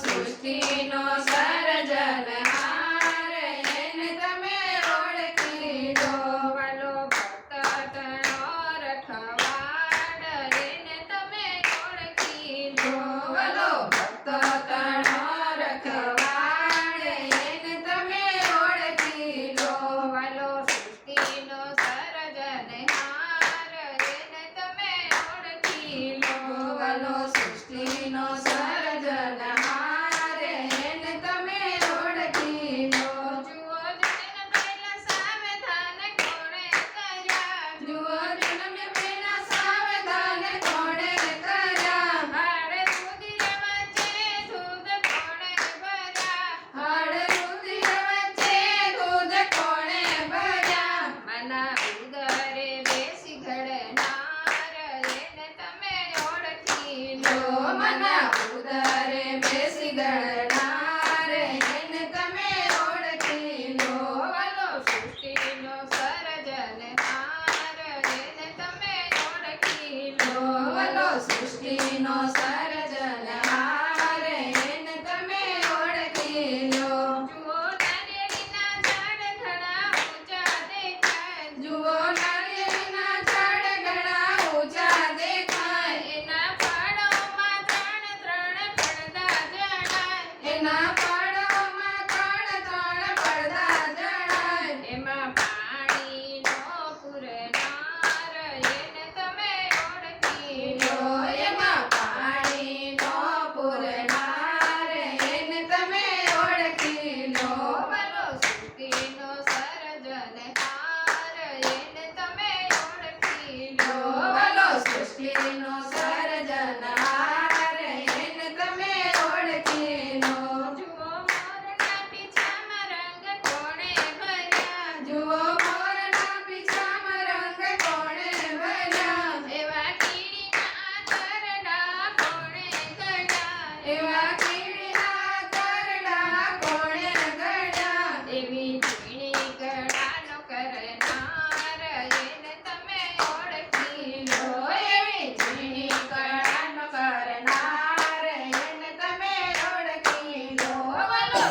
સૃષ્ટિનો સર્જનહાર એને તમે ઓળખી લો. વાલો ભક્ત તણો રખવાડ એને તમે ઓળખી લો. વાલો ભક્ત તણો રખવાડ એને તમે ઓળખી લો. વાલો સૃષ્ટિનો સર્જનહાર એને તમે ઓળખી લો. વાલો સૃષ્ટિનો સર્જનહાર એને તમે ઓળખી લો. જુઓ જન્મ પહેલા સાવધાન કોણે કર્યા. જુઓ જન્મ પહેલા સાવધાન કોણે કર્યા. હાડ રુધિર વચ્ચે દૂધ કોણે ભર્યા. હાડ રુધિર વચ્ચે દૂધ કોણે ભર્યા. મના ઉદરે બેસી ઘડનાર એને તમે ઓળખી લો. લો મના ઉદરે બેસી ગળનાર એને તમે ઓળખી લો. વાલો સૃષ્ટિનો સર્જનહાર એને તમે ઓળખી લો. વાલો સૃષ્ટિનો સર્જનહાર એને તમે ઓળખી લો. જુઓ નારિયેળીના ઝાડ ઘણા ઊંચા દેખાય. જુઓ નારિયેળના ઝાડ ઘણા ઊંચા દેખાય. એના ફળોમાં ત્રણ ત્રણ પડદા જણાય. એના પાડોમાં ત્રણ ત્રણ પડદા જણાય. એમાં પાણીનો પૂરનાર એને તમે ઓળખી લો. લો એમાં પાણીનો પૂરનાર એને તમે ઓળખી લો. વાલો સૃષ્ટિનો સર્જનહાર એને તમે ઓળખી લો. વાલો સૃષ્ટિનો સર્જનહાર એને તમે ઓળખી લો. જુઓ મોરના પીછામાં રંગ કોણે ભર્યા. જુઓ મોરના પીછામાં રંગ કોણે ભર્યા. એવા કીડીના કરડા કોણે ઘડ્યા. એવા કીડીના કરડા કોણે ઘડ્યા. એવી ઝીણી કળાનો કરનાર એને તમે ઓળખી લો. એવી ઝીણી કળાનો કરનાર એને તમે ઓળખી લો. વાલો